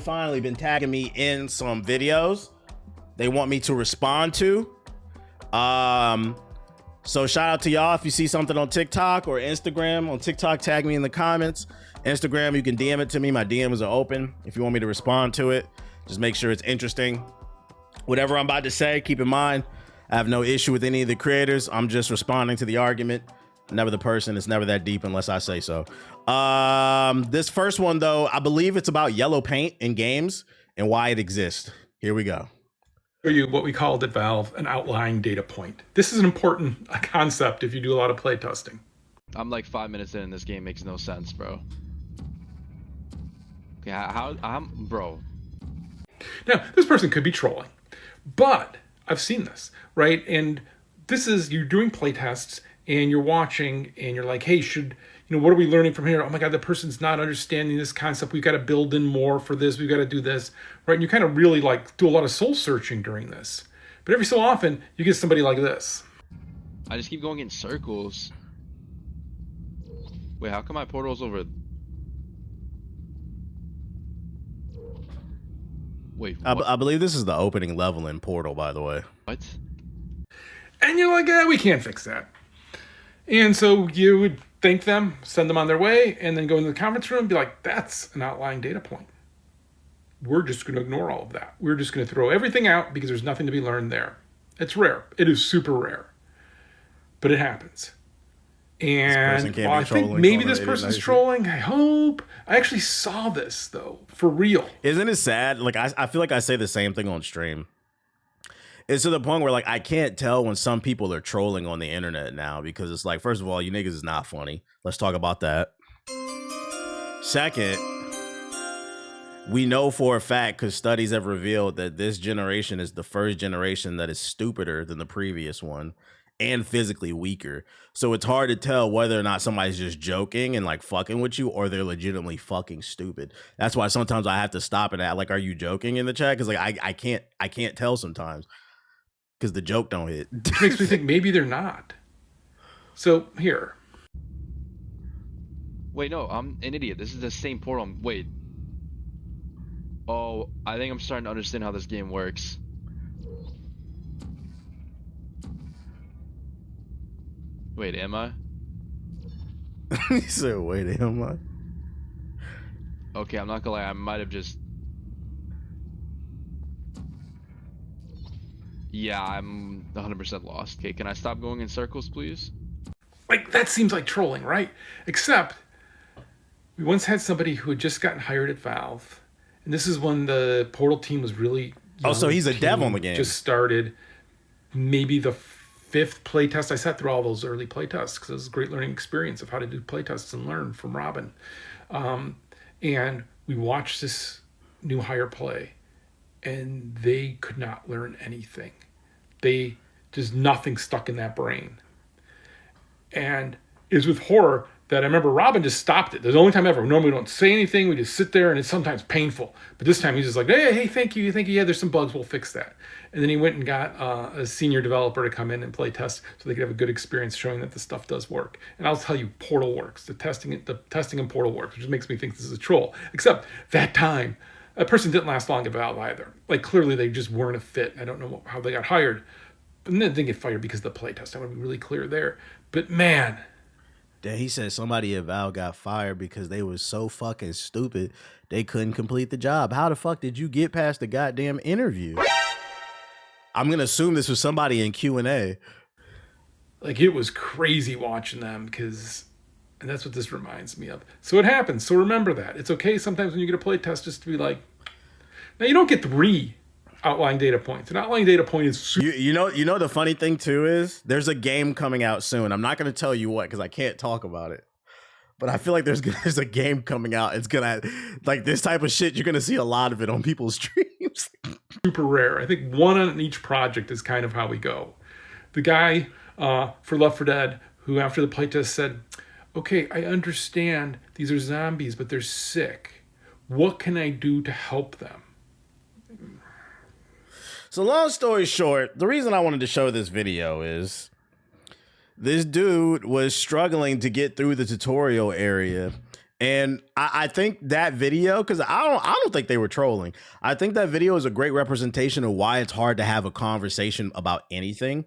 finally been tagging me in some videos they want me to respond to. So shout out to y'all. If you see something on TikTok or Instagram, on TikTok, tag me in the comments. Instagram, you can DM it to me. My DMs are open. If you want me to respond to it, just make sure it's interesting. Whatever I'm about to say, keep in mind, I have no issue with any of the creators. I'm just responding to the argument. Never the person. It's never that deep unless I say so. This first one, though, I believe it's about yellow paint in games and why it exists. Here we go. Show you what we called at Valve an outlying data point. This is an important concept if you do a lot of playtesting. I'm like 5 minutes in and this game makes no sense, bro. Okay, how bro. Now, this person could be trolling, but I've seen this, right? And this is, you're doing playtests and you're watching and you're like, hey, what are we learning from here? Oh my God, the person's not understanding this concept. We've got to build in more for this. We've got to do this, right? And you kind of really like do a lot of soul searching during this. But every so often you get somebody like this. I just keep going in circles. Wait, how come my portal's over? Wait, I believe this is the opening level in Portal, by the way. What? And you're like, we can't fix that. And so you would thank them, send them on their way, and then go into the conference room and be like, that's an outlying data point. We're just going to ignore all of that. We're just going to throw everything out because there's nothing to be learned there. It's rare. It is super rare. But it happens. And I think maybe this person's trolling. I hope. I actually saw this, though, for real. Isn't it sad? Like, I feel like I say the same thing on stream. It's to the point where, like, I can't tell when some people are trolling on the internet now because it's like, first of all, you niggas is not funny. Let's talk about that. Second, we know for a fact, because studies have revealed that this generation is the first generation that is stupider than the previous one and physically weaker. So it's hard to tell whether or not somebody's just joking and like fucking with you or they're legitimately fucking stupid. That's why sometimes I have to stop and ask, like, are you joking in the chat? Because like I can't tell sometimes because the joke don't hit. Which makes me think maybe they're not. So here. Wait, no, I'm an idiot. This is the same portal. Wait. Oh, I think I'm starting to understand how this game works. Wait, am I? He said, wait, am I? Okay, I'm not gonna lie, I might have just... Yeah, I'm 100% lost. Okay, can I stop going in circles, please? Like, that seems like trolling, right? Except, we once had somebody who had just gotten hired at Valve, and this is when the Portal team was really... Oh, so he's a dev on the game. Just started, maybe the 5th playtest. I sat through all those early playtests because it was a great learning experience of how to do playtests and learn from Robin. And we watched this new hire play, and they could not learn anything. Just nothing stuck in that brain. And it was with horror that I remember Robin just stopped it. There's the only time ever. Normally we don't say anything. We just sit there, and it's sometimes painful. But this time he's just like, hey, thank you. Yeah, there's some bugs. We'll fix that. And then he went and got a senior developer to come in and play test so they could have a good experience showing that the stuff does work. And I'll tell you, Portal works. The testing in Portal works, which makes me think this is a troll. Except that time, that person didn't last long at Valve either. Like, clearly they just weren't a fit. I don't know how they got hired. But then they didn't get fired because of the playtest. I want to be really clear there. But man... He said somebody at Valve got fired because they was so fucking stupid they couldn't complete the job. How the fuck did you get past the goddamn interview? I'm gonna assume this was somebody in Q&A. Like, it was crazy watching them and that's what this reminds me of. So it happens. So remember that. It's okay sometimes when you get a play test just to be like, now you don't get 3 outlying data points. An outlying data point is super. You know the funny thing too is there's a game coming out soon. I'm not gonna tell you what because I can't talk about it. But I feel like there's a game coming out. It's gonna, like, this type of shit, you're gonna see a lot of it on people's streams. Super rare. I think 1 on each project is kind of how we go. The guy for Left 4 Dead who after the playtest said, okay, I understand these are zombies, but they're sick. What can I do to help them? So long story short, the reason I wanted to show this video is this dude was struggling to get through the tutorial area And I think that video, because I don't think they were trolling. I think that video is a great representation of why it's hard to have a conversation about anything.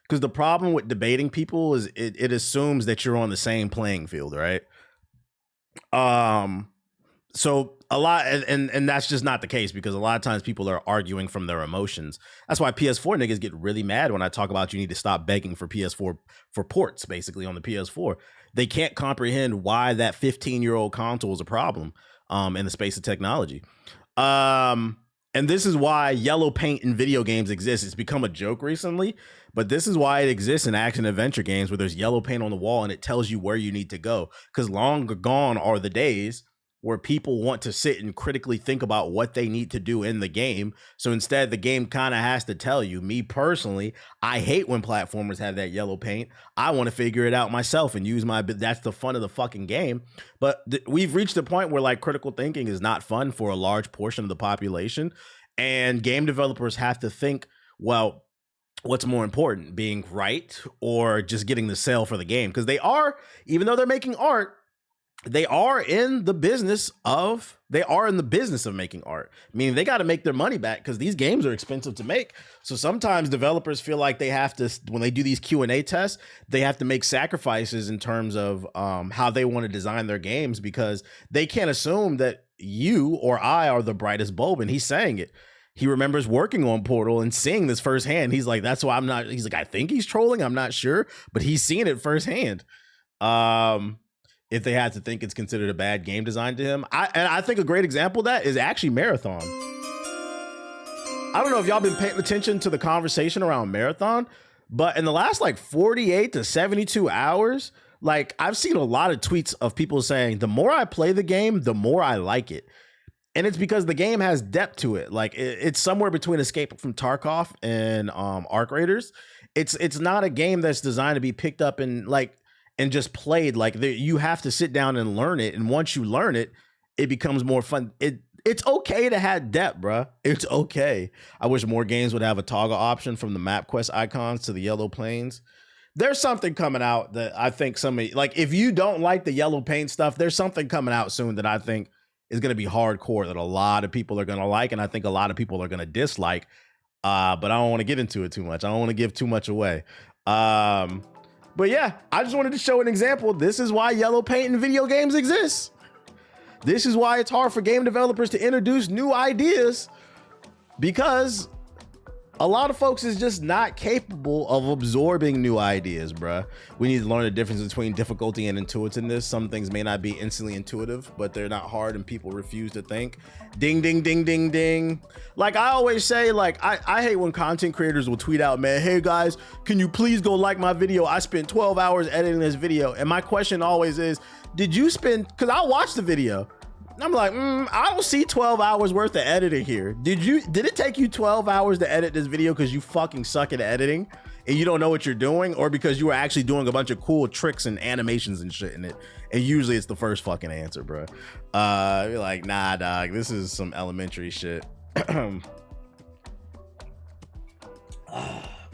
Because the problem with debating people is it assumes that you're on the same playing field, right? So a lot, and that's just not the case, because a lot of times people are arguing from their emotions. That's why PS4 niggas get really mad when I talk about you need to stop begging for PS4 for ports, basically, on the PS4. They can't comprehend why that 15-year-old console is a problem in the space of technology. And this is why yellow paint in video games exists. It's become a joke recently, but this is why it exists in action adventure games where there's yellow paint on the wall and it tells you where you need to go. Because long gone are the days where people want to sit and critically think about what they need to do in the game. So instead, the game kind of has to tell you. Me personally, I hate when platformers have that yellow paint. I want to figure it out myself and use that's the fun of the fucking game. But we've reached a point where like critical thinking is not fun for a large portion of the population. And game developers have to think, well, what's more important, being right or just getting the sale for the game? Because they are, even though they're making art, they are in the business of making art. Meaning they got to make their money back because these games are expensive to make. So sometimes developers feel like they have to, when they do these Q&A tests, they have to make sacrifices in terms of how they want to design their games, because they can't assume that you or I are the brightest bulb. And he's saying it. He remembers working on Portal and seeing this firsthand. He's like, that's why he's like, I think he's trolling. I'm not sure, but he's seen it firsthand. If they had to think it's considered a bad game design to him. I think a great example of that is actually Marathon. I don't know if y'all been paying attention to the conversation around Marathon, but in the last like 48 to 72 hours, like I've seen a lot of tweets of people saying, the more I play the game, the more I like it. And it's because the game has depth to it. Like it's somewhere between Escape from Tarkov and Arc Raiders. It's not a game that's designed to be picked up and just played. Like you have to sit down and learn it. And once you learn it, it becomes more fun. It's okay to have depth, bruh. It's okay. I wish more games would have a toggle option from the map quest icons to the yellow planes. There's something coming out that I think like if you don't like the yellow paint stuff, there's something coming out soon that I think is going to be hardcore that a lot of people are going to like. And I think a lot of people are going to dislike. But I don't want to get into it too much. I don't want to give too much away. But yeah, I just wanted to show an example. This is why yellow paint in video games exists. This is why it's hard for game developers to introduce new ideas, because a lot of folks is just not capable of absorbing new ideas, bruh. We need to learn the difference between difficulty and intuitiveness. Some things may not be instantly intuitive, but they're not hard and people refuse to think. Ding, ding, ding, ding, ding. Like I always say, like I hate when content creators will tweet out, man, hey guys, can you please go like my video? I spent 12 hours editing this video. And my question always is, did you spend, because I'll watch the video. I'm like, I don't see 12 hours worth of editing here. Did it take you 12 hours to edit this video because you fucking suck at editing and you don't know what you're doing, or because you were actually doing a bunch of cool tricks and animations and shit in it? And usually it's the first fucking answer, bro. You're like, nah, dog, this is some elementary shit.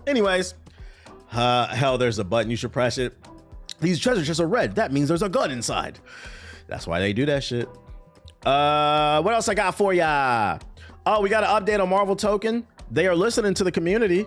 Anyways, hell, there's a button. You should press it. These treasure chests are red. That means there's a gun inside. That's why they do that shit. What else I got for ya? Oh, we got an update on Marvel Token. They are listening to the community.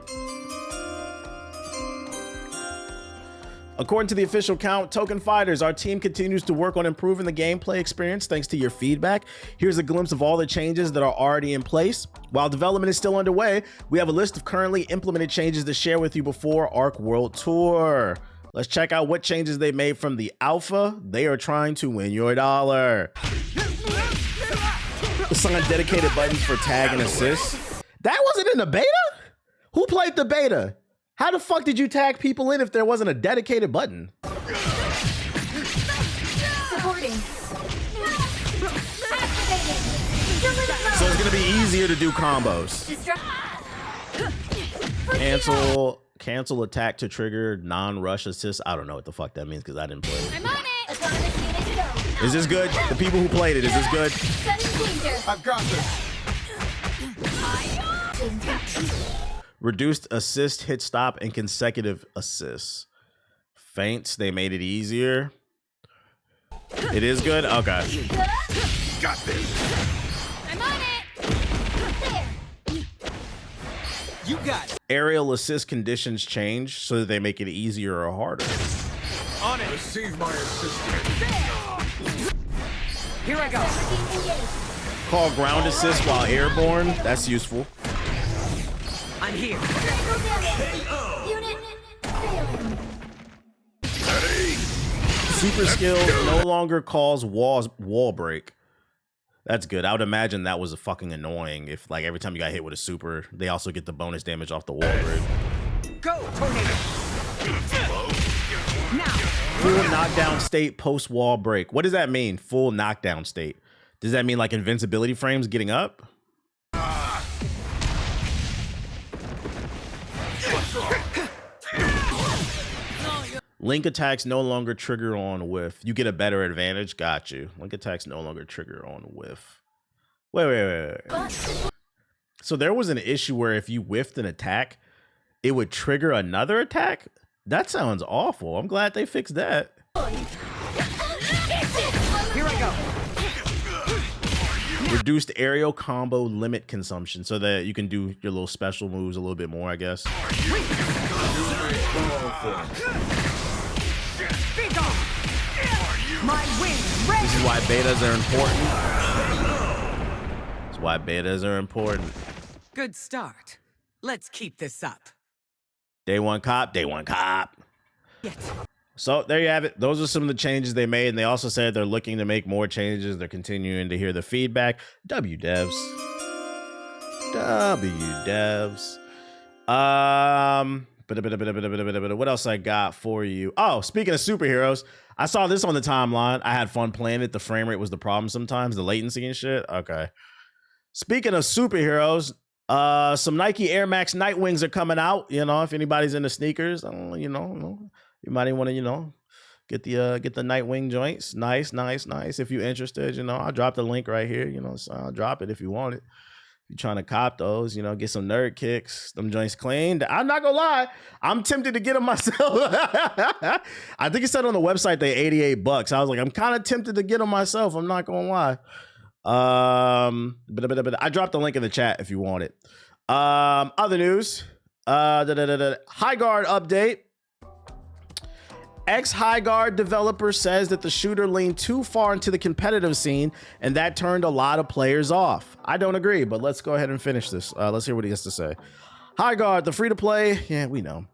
According to the official count, Token Fighters, our team continues to work on improving the gameplay experience thanks to your feedback. Here's a glimpse of all the changes that are already in place. While development is still underway, we have a list of currently implemented changes to share with you before Arc World Tour. Let's check out what changes they made from the alpha. They are trying to win your dollar. Assign dedicated buttons for tag and assist. That wasn't in the beta? Who played the beta? How the fuck did you tag people in if there wasn't a dedicated button? Supporting. So it's gonna be easier to do combos. Cancel attack to trigger non-rush assist. I don't know what the fuck that means because I didn't play it. I'm on it. Is this good? The people who played it, is this good? I've got this. Reduced assist, hit stop, and consecutive assists. Feints, they made it easier. It is good? Okay. Got this. I'm on it. There. You got it. Aerial assist conditions change so that they make it easier or harder. On it. Receive my assistance. Here I go. Call ground assist while airborne. That's useful. I'm here. Unit failing. Super skill no longer calls wall break. That's good. I would imagine that was fucking annoying if, like, every time you got hit with a super, they also get the bonus damage off the wall break. Go, tornado. Now. Full knockdown state post wall break. What does that mean? Full knockdown state. Does that mean like invincibility frames getting up? Link attacks no longer trigger on whiff. You get a better advantage. Got you. Link attacks no longer trigger on whiff. Wait. So there was an issue where if you whiffed an attack, it would trigger another attack? That sounds awful. I'm glad they fixed that. Here I go. Reduced aerial combo limit consumption so that you can do your little special moves a little bit more, I guess. My wings ready. This is why betas are important. That's why betas are important. Good start. Let's keep this up. Day one cop, day one cop. Yes. So there you have it. Those are some of the changes they made, and they also said they're looking to make more changes. They're continuing to hear the feedback. W devs. What else I got for you? Oh, speaking of superheroes, I saw this on the timeline. I had fun playing it. The frame rate was the problem sometimes, the latency and shit. Okay. Speaking of superheroes, some Nike Air Max Nightwings are coming out. You know, if anybody's into sneakers, you might want to, get the Nightwing joints. Nice. If you're interested, I'll drop the link right here. So I'll drop it if you want it. If you're trying to cop those, get some nerd kicks, them joints cleaned. I'm not gonna lie, I'm tempted to get them myself. I think it said on the website they $88. I was like, I'm kind of tempted to get them myself. I'm not gonna lie. But I dropped the link in the chat if you want it. Other news. High Guard update. Ex-High Guard developer says that the shooter leaned too far into the competitive scene, and that turned a lot of players off. I don't agree, but let's go ahead and finish this. Let's hear what he has to say. High Guard, the free-to-play, yeah, we know.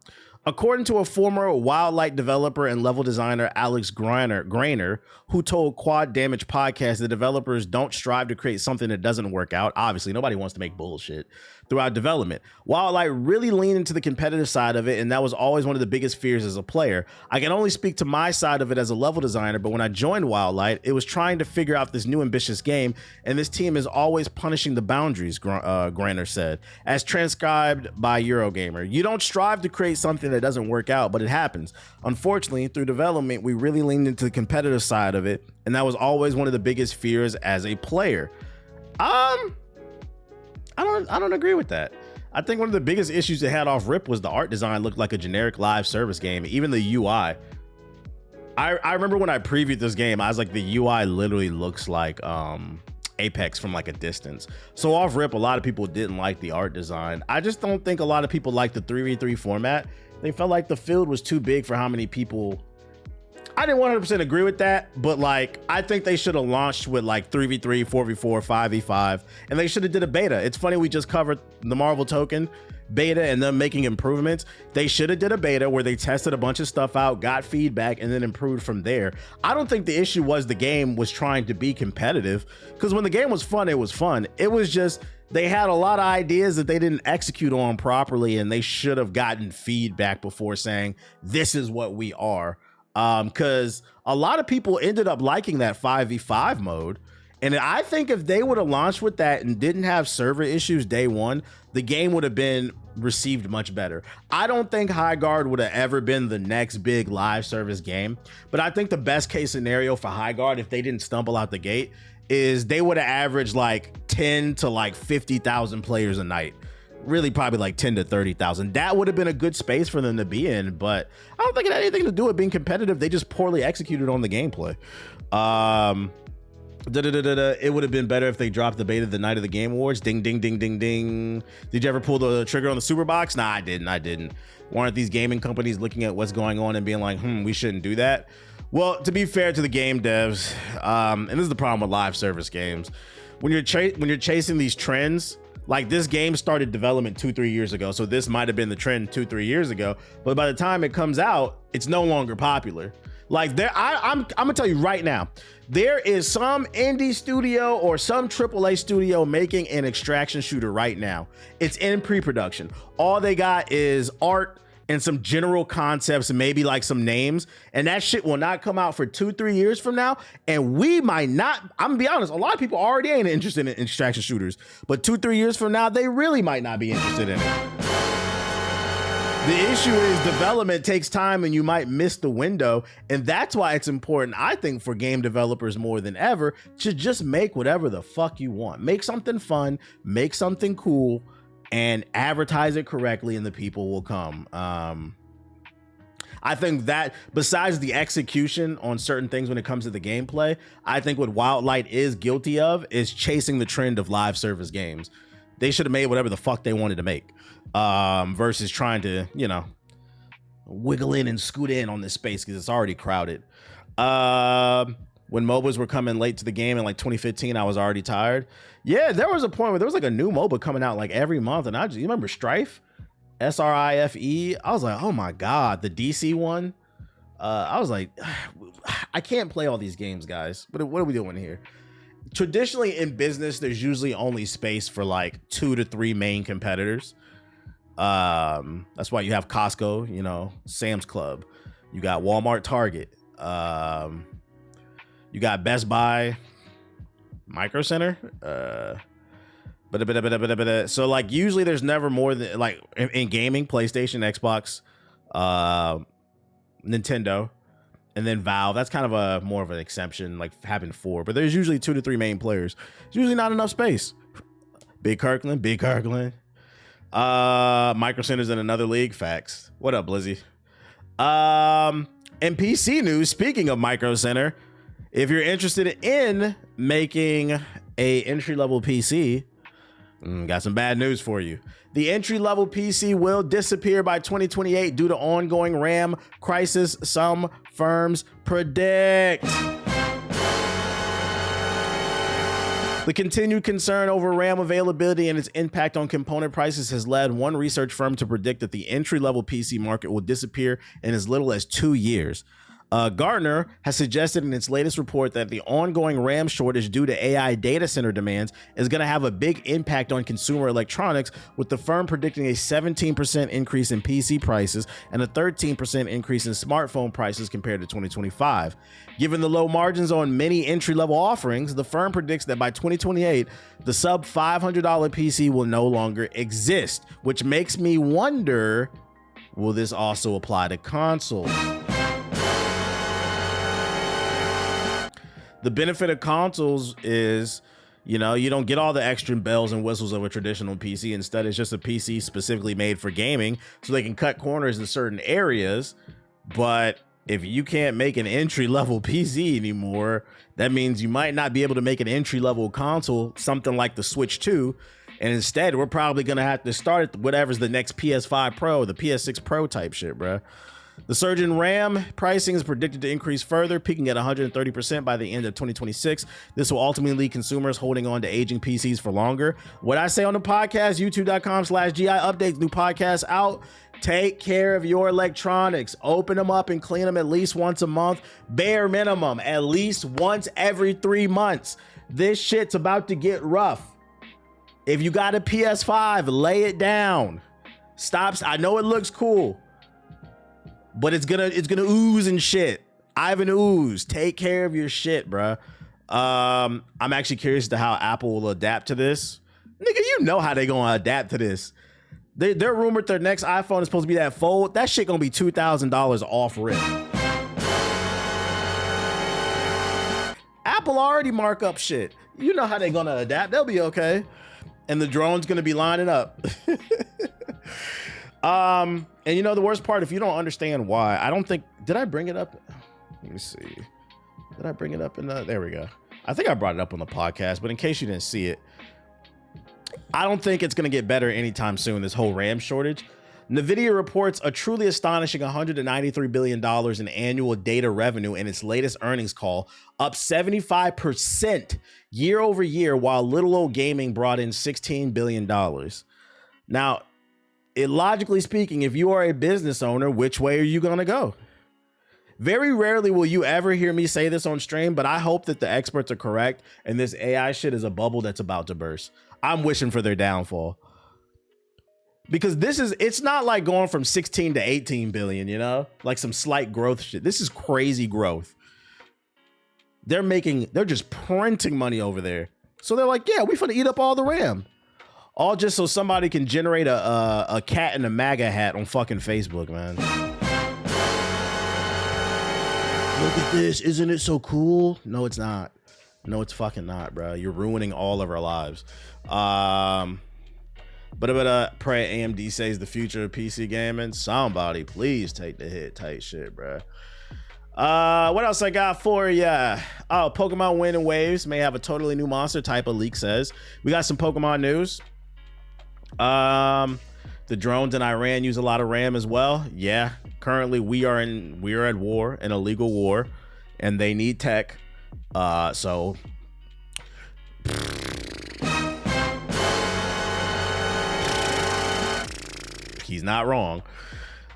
According to a former Wildlight developer and level designer, Alex Grainer, who told Quad Damage Podcast that developers don't strive to create something that doesn't work out. Obviously, nobody wants to make bullshit throughout development. Wildlight really leaned into the competitive side of it, and that was always one of the biggest fears as a player. I can only speak to my side of it as a level designer, but when I joined Wildlight, it was trying to figure out this new ambitious game, and this team is always punishing the boundaries, Grainer said, as transcribed by Eurogamer. You don't strive to create something that doesn't work out, but it happens. Unfortunately, through development, we really leaned into the competitive side of it, and that was always one of the biggest fears as a player. I don't agree with that. I think one of the biggest issues they had off rip was the art design looked like a generic live service game. Even the UI. I remember when I previewed this game, I was like, the UI literally looks like Apex from like a distance. So off rip, a lot of people didn't like the art design. I just don't think a lot of people liked the 3v3 format. They felt like the field was too big for how many people. I didn't 100% agree with that, but like, I think they should have launched with like 3v3, 4v4, 5v5, and they should have did a beta. It's funny, we just covered the Marvel token beta and them making improvements. They should have did a beta where they tested a bunch of stuff out, got feedback, and then improved from there. I don't think the issue was the game was trying to be competitive, because when the game was fun, it was fun. It was just, they had a lot of ideas that they didn't execute on properly, and they should have gotten feedback before saying, this is what we are. Because a lot of people ended up liking that 5v5 mode. And I think if they would have launched with that and didn't have server issues day one, the game would have been received much better. I don't think High Guard would have ever been the next big live service game, but I think the best case scenario for High Guard, if they didn't stumble out the gate, is they would have averaged like 10 to like 50,000 players a night. really probably like 10 to 30,000. That would have been a good space for them to be in, but I don't think it had anything to do with being competitive. They just poorly executed on the gameplay. It would have been better if they dropped the beta the night of the Game Awards. Ding, ding, ding, ding, ding. Did you ever pull the trigger on the Super Box? Nah, I didn't. Weren't these gaming companies looking at what's going on and being like, we shouldn't do that? Well, to be fair to the game devs, and this is the problem with live service games, when you're chasing these trends, like this game started development 2-3 years ago, so this might have been the trend 2-3 years ago, but by the time it comes out, it's no longer popular. Like I'm gonna tell you right now, there is some indie studio or some AAA studio making an extraction shooter right now. It's in pre-production. All they got is art and some general concepts and maybe like some names, and that shit will not come out for 2-3 years from now. And we might not, I'm gonna be honest, a lot of people already ain't interested in extraction shooters, but 2-3 years from now, they really might not be interested in it. The issue is development takes time and you might miss the window. And that's why it's important, I think, for game developers more than ever to just make whatever the fuck you want. Make something fun, make something cool, and advertise it correctly and the people will come. I think that besides the execution on certain things when it comes to the gameplay, I think what Wildlight is guilty of is chasing the trend of live service games. They should have made whatever the fuck they wanted to make, versus trying to, wiggle in and scoot in on this space because it's already crowded. When MOBAs were coming late to the game in like 2015, I was already tired. Yeah, there was a point where there was like a new MOBA coming out like every month, and you remember Strife? SRIFE? I was like, oh my God, the DC one? I was like, I can't play all these games, guys. What are we doing here? Traditionally in business, there's usually only space for like 2 to 3 main competitors. That's why you have Costco, Sam's Club. You got Walmart, Target. You got Best Buy, Micro Center. So like usually there's never more than like in gaming, PlayStation, Xbox, Nintendo, and then Valve. That's kind of a more of an exception, like having 4, but there's usually 2 to 3 main players. It's usually not enough space. Big Kirkland. Micro Center's in another league. Facts. What up, Blizzy? And PC news, speaking of Micro Center, if you're interested in making a entry-level PC, got some bad news for you. The entry-level PC will disappear by 2028 due to ongoing RAM crisis, some firms predict. The continued concern over RAM availability and its impact on component prices has led one research firm to predict that the entry-level PC market will disappear in as little as 2 years. Gartner has suggested in its latest report that the ongoing RAM shortage due to AI data center demands is going to have a big impact on consumer electronics, with the firm predicting a 17% increase in PC prices and a 13% increase in smartphone prices compared to 2025. Given the low margins on many entry-level offerings, the firm predicts that by 2028, the sub $500 PC will no longer exist, which makes me wonder, will this also apply to consoles? The benefit of consoles is, you don't get all the extra bells and whistles of a traditional PC. Instead, it's just a PC specifically made for gaming, so they can cut corners in certain areas. But if you can't make an entry-level PC anymore, that means you might not be able to make an entry-level console, something like the Switch 2. And instead, we're probably going to have to start at whatever's the next PS5 Pro, the PS6 Pro type shit, bro. The surge in RAM pricing is predicted to increase further, peaking at 130% by the end of 2026. This will ultimately lead consumers holding on to aging PCs for longer. What I say on the podcast, youtube.com/GI updates, new podcasts out. Take care of your electronics. Open them up and clean them at least once a month. Bare minimum, at least once every 3 months. This shit's about to get rough. If you got a PS5, lay it down. Stop. I know it looks cool, but it's gonna ooze and shit. Ivan Ooze, take care of your shit, bruh. I'm actually curious to how Apple will adapt to this. Nigga, you know how they gonna adapt to this. They're rumored their next iPhone is supposed to be that fold. That shit gonna be $2,000 off rip. Apple already mark up shit. You know how they gonna adapt. They'll be okay. and the drone's gonna be lining up. And you know the worst part, if you don't understand why, I don't think, did I bring it up? Let me see. Did I bring it up in the, there we go. I think I brought it up on the podcast, but in case you didn't see it, I don't think it's gonna get better anytime soon, this whole RAM shortage. Nvidia reports a truly astonishing $193 billion in annual data revenue in its latest earnings call, up 75% year over year, while little old gaming brought in $16 billion. Now, logically speaking, if you are a business owner, which way are you going to go? Very rarely will you ever hear me say this on stream, but I hope that the experts are correct and this AI shit is a bubble that's about to burst. I'm wishing for their downfall. Because it's not like going from 16 to 18 billion, you know, like some slight growth shit. This is crazy growth. They're just printing money over there. So they're like, yeah, we finna eat up all the RAM. All just so somebody can generate a cat in a MAGA hat on fucking Facebook, man. Look at this. Isn't it so cool? No, it's not. No, it's fucking not, bro. You're ruining all of our lives. But pray AMD says the future of PC gaming. Somebody please take the hit. Tight shit, bro. What else I got for ya? Oh, Pokemon Wind and Waves may have a totally new monster type, a leak says. We got some Pokemon news. The drones in Iran use a lot of RAM as well. Yeah, currently we are at war, an illegal war, and they need tech. So he's not wrong.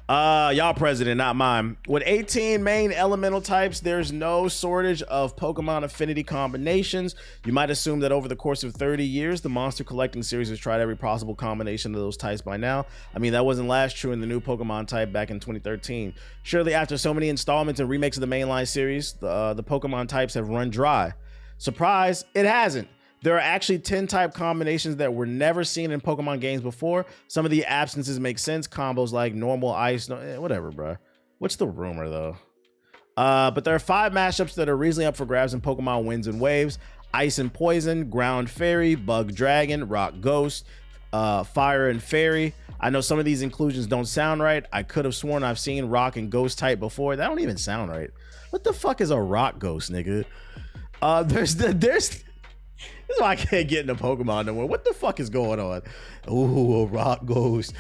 Y'all president, not mine. With 18 main elemental types, there's no shortage of Pokemon affinity combinations. You might assume that over the course of 30 years, the monster collecting series has tried every possible combination of those types by now. I mean, that wasn't last true in the new Pokemon type back in 2013. Surely after so many installments and remakes of the mainline series, the Pokemon types have run dry. Surprise, it hasn't. There are actually 10 type combinations that were never seen in Pokemon games before. Some of the absences make sense. Combos like normal, ice, whatever, bro. What's the rumor, though? But there are 5 mashups that are reasonably up for grabs in Pokemon Winds and Waves. Ice and Poison, Ground Fairy, Bug Dragon, Rock Ghost, Fire and Fairy. I know some of these inclusions don't sound right. I could have sworn I've seen Rock and Ghost type before. That don't even sound right. What the fuck is a Rock Ghost, nigga? This is why I can't get into Pokemon no more. What the fuck is going on? Ooh, a Rock Ghost.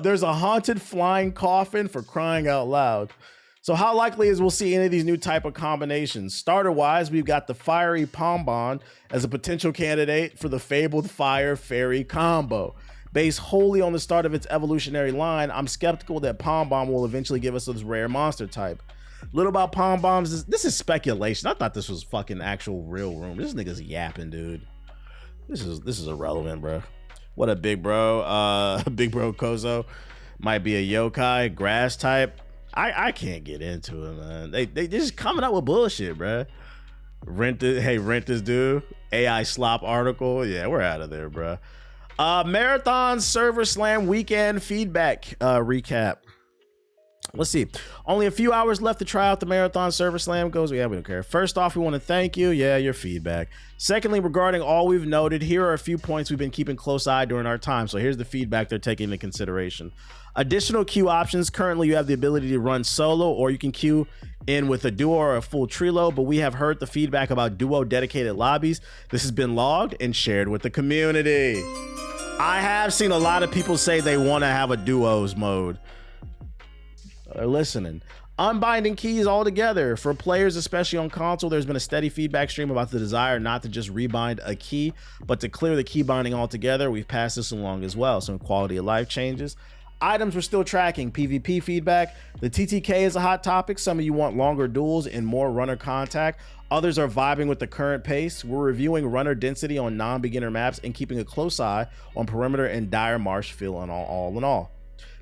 There's a Haunted Flying Coffin, for crying out loud. So how likely is we'll see any of these new type of combinations? Starter-wise, we've got the Fiery Pombon as a potential candidate for the fabled Fire Fairy combo. Based wholly on the start of its evolutionary line, I'm skeptical that Pombon will eventually give us this rare monster type. Little about Palm Bombs, this is speculation. I thought this was fucking actual real room. This nigga's yapping, dude. This is irrelevant, bro. What a big bro. Big bro Kozo might be a yokai, grass type. I can't get into it, man. They just coming up with bullshit, bro. Rent this dude. AI slop article. Yeah, we're out of there, bro. Marathon Server Slam weekend feedback recap. Let's see. Only a few hours left to try out the Marathon Server Slam goes. Yeah, we don't care. First off, we want to thank you. Yeah, your feedback. Secondly, regarding all we've noted, here are a few points we've been keeping close eye during our time. So here's the feedback they're taking into consideration. Additional queue options. Currently, you have the ability to run solo, or you can queue in with a duo or a full trio, but we have heard the feedback about duo dedicated lobbies. This has been logged and shared with the community. I have seen a lot of people say they want to have a duos mode. Are listening. Unbinding keys altogether. For players, especially on console, there's been a steady feedback stream about the desire not to just rebind a key, but to clear the key binding altogether. We've passed this along as well. Some quality of life changes. Items we're still tracking. PvP feedback. The TTK is a hot topic. Some of you want longer duels and more runner contact. Others are vibing with the current pace. We're reviewing runner density on non-beginner maps and keeping a close eye on perimeter and dire marsh feel and all in all.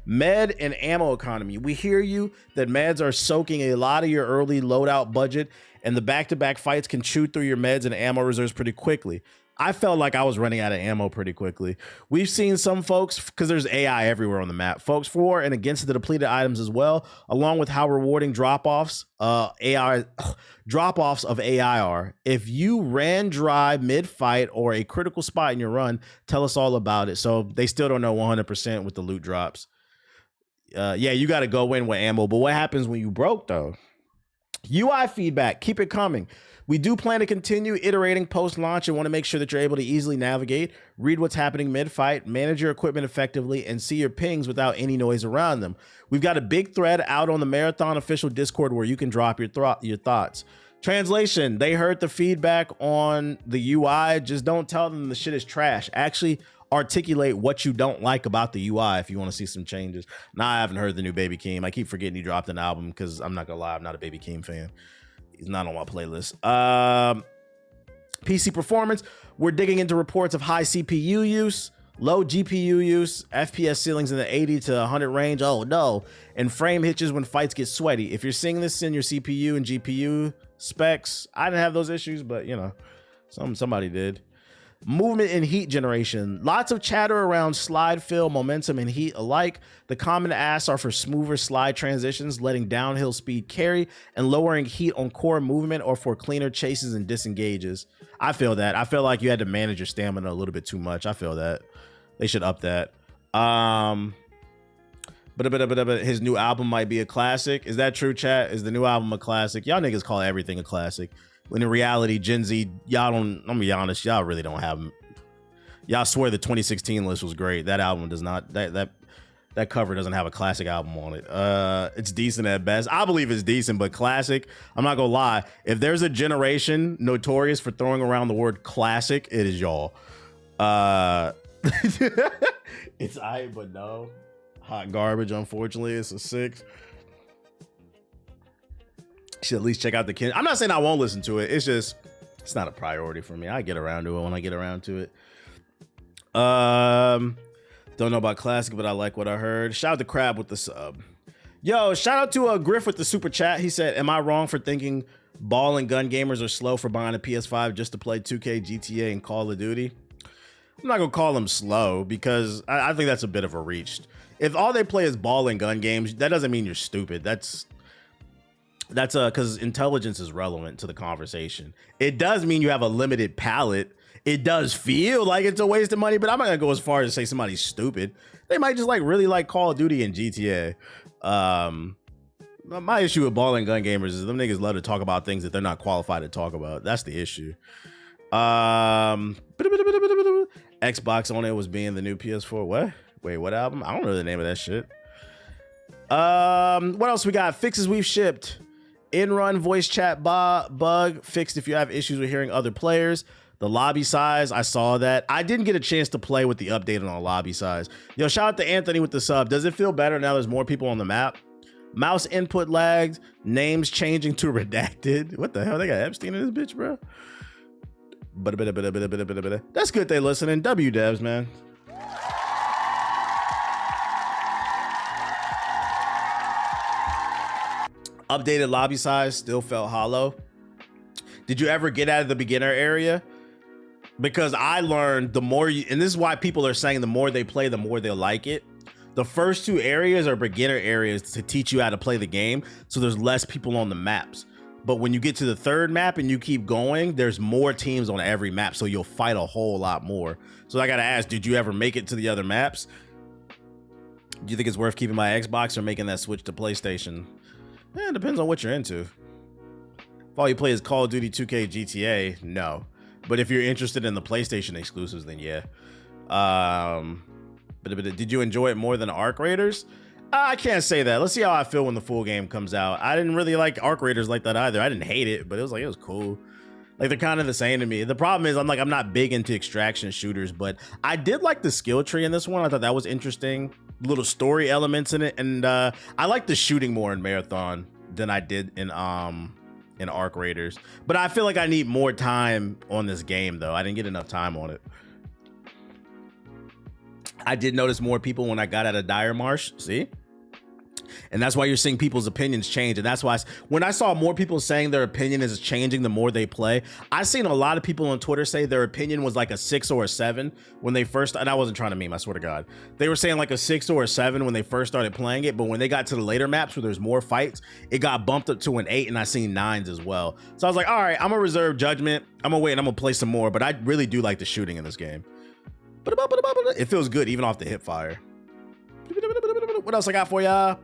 Med and ammo economy. We hear you that meds are soaking a lot of your early loadout budget, and the back-to-back fights can chew through your meds and ammo reserves pretty quickly. I felt like I was running out of ammo pretty quickly. We've seen some folks, because there's AI everywhere on the map, folks for and against the depleted items as well, along with how rewarding drop-offs of AI are. If you ran dry mid-fight or a critical spot in your run, tell us all about it. So they still don't know 100% with the loot drops. Yeah, you got to go in with ammo. But what happens when you broke, though? UI feedback, keep it coming. We do plan to continue iterating post-launch and want to make sure that you're able to easily navigate, read what's happening mid-fight, manage your equipment effectively, and see your pings without any noise around them. We've got a big thread out on the Marathon official Discord where you can drop your thoughts. Translation, they heard the feedback on the UI. Just don't tell them the shit is trash. Actually articulate what you don't like about the UI if you want to see some changes. Nah, I haven't heard the new Baby Keem. I keep forgetting he dropped an album because I'm not gonna lie, I'm not a Baby Keem fan. He's not on my playlist. PC performance, we're digging into reports of high CPU use, low GPU use, FPS ceilings in the 80 to 100 range. Oh no. And frame hitches when fights get sweaty. If you're seeing this in your CPU and GPU specs, I didn't have those issues, but you know, somebody did. Movement and heat generation. Lots of chatter around slide fill, momentum, and heat alike. The common asks are for smoother slide transitions, letting downhill speed carry, and lowering heat on core movement or for cleaner chases and disengages. I feel that. I feel like you had to manage your stamina a little bit too much. I feel that. They should up that. But his new album might be a classic. Is that true, chat? Is the new album a classic? Y'all niggas call everything a classic. When in reality, Gen Z, y'all don't, I'm gonna be honest, y'all really don't have them. Y'all swear the 2016 list was great. That album does not, that cover doesn't have a classic album on it. It's decent at best. I believe it's decent, but classic, I'm not gonna lie. If there's a generation notorious for throwing around the word classic, it is y'all. It's aight, but no. Hot garbage, unfortunately. It's a 6. Should at least check out the kid. I'm not saying I won't listen to it. It's just, it's not a priority for me. I get around to it when I get around to it. Don't know about classic, but I like what I heard. Shout out to Crab with the sub. Yo, shout out to Griff with the super chat. He said, am I wrong for thinking ball and gun gamers are slow for buying a PS5 just to play 2K, GTA, and Call of Duty? I'm not gonna call them slow because I think that's a bit of a reach. If all they play is ball and gun games, that doesn't mean you're stupid. That's because intelligence is relevant to the conversation. It does mean you have a limited palate. It does feel like it's a waste of money, but I'm not gonna go as far as to say somebody's stupid. They might just like really like Call of Duty and GTA. My issue with ball and gun gamers is them niggas love to talk about things that they're not qualified to talk about. That's the issue. Xbox on it was being the new PS4. What? Wait, what album? I don't know the name of that shit. What else we got? Fixes we've shipped. In-run voice chat bug fixed if you have issues with hearing other players. The lobby size, I saw that. I didn't get a chance to play with the update on the lobby size. Yo, shout out to Anthony with the sub. Does it feel better now there's more people on the map? Mouse input lagged. Names changing to redacted. What the hell? They got Epstein in this bitch, bro. That's good they listening. W devs, man. Updated lobby size still felt hollow. Did you ever get out of the beginner area? Because I learned the more you, and this is why people are saying the more they play, the more they'll like it. The first 2 areas are beginner areas to teach you how to play the game. So there's less people on the maps. But when you get to the 3rd map and you keep going, there's more teams on every map. So you'll fight a whole lot more. So I got to ask, did you ever make it to the other maps? Do you think it's worth keeping my Xbox or making that switch to PlayStation? It depends on what you're into. If all you play is Call of Duty, 2K, GTA, no. But if you're interested in the PlayStation exclusives, then yeah. But did you enjoy it more than Arc Raiders? I can't say that. Let's see how I feel when the full game comes out. I didn't really like Arc Raiders like that either. I didn't hate it, but it was cool. Like they're kind of the same to me. The problem is I'm not big into extraction shooters, but I did like the skill tree in this one. I thought that was interesting. Little story elements in it, and I like the shooting more in Marathon than I did in Arc Raiders. But I feel like I need more time on this game though. I didn't get enough time on it. I did notice more people when I got out of Dire Marsh. See? And that's why you're seeing people's opinions change. And that's why when I saw more people saying their opinion is changing the more they play, I seen a lot of people on Twitter say their opinion was like a 6 or a 7 when they first, and I wasn't trying to meme, I swear to God. They were saying like a 6 or a 7 when they first started playing it, but when they got to the later maps where there's more fights, it got bumped up to an 8, and I seen 9s as well. So I was like, all right, I'm gonna reserve judgment. I'm gonna wait and I'm gonna play some more, but I really do like the shooting in this game. It feels good even off the hip fire. What else I got for ya?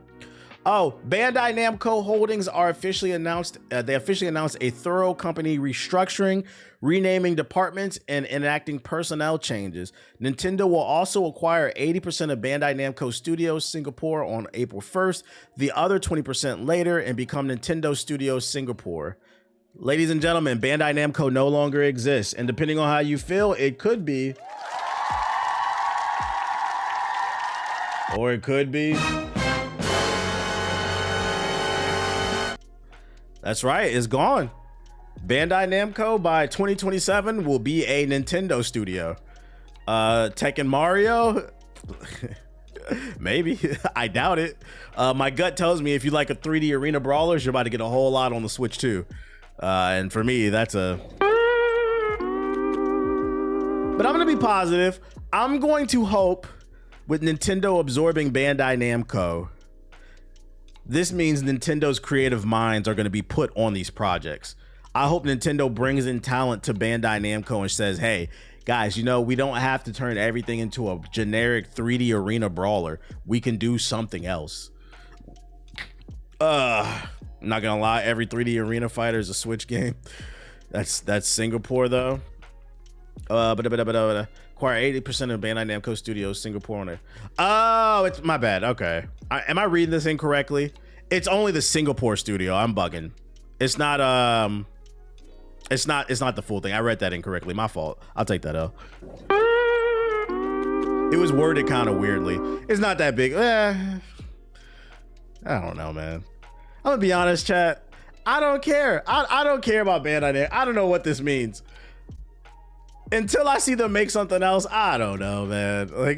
Oh, Bandai Namco Holdings are officially announced. They officially announced a thorough company restructuring, renaming departments, and enacting personnel changes. Nintendo will also acquire 80% of Bandai Namco Studios Singapore on April 1st, the other 20% later, and become Nintendo Studios Singapore. Ladies and gentlemen, Bandai Namco no longer exists, and depending on how you feel, it could be, or it could be. That's right, it's gone. Bandai Namco by 2027 will be a Nintendo studio. Tekken Mario? Maybe. I doubt it. My gut tells me if you like a 3D arena brawlers, you're about to get a whole lot on the Switch too. And for me, that's a... But I'm gonna be positive. I'm going to hope with Nintendo absorbing Bandai Namco, this means Nintendo's creative minds are going to be put on these projects. I hope Nintendo brings in talent to Bandai Namco and says, hey, guys, you know, we don't have to turn everything into a generic 3D arena brawler. We can do something else. I'm not going to lie, every 3D arena fighter is a Switch game. That's Singapore, though. Acquire 80% of Bandai Namco Studios Singapore on it. Oh, it's my bad. Okay. Am I reading this incorrectly? It's only the Singapore studio. I'm bugging. It's not the full thing. I read that incorrectly. My fault. I'll take that out. It was worded kind of weirdly. It's not that big. I don't know, man. I'm gonna be honest, chat. I don't care. I don't care about Bandai Namco. I don't know what this means. Until I see them make something else, I don't know, man. Like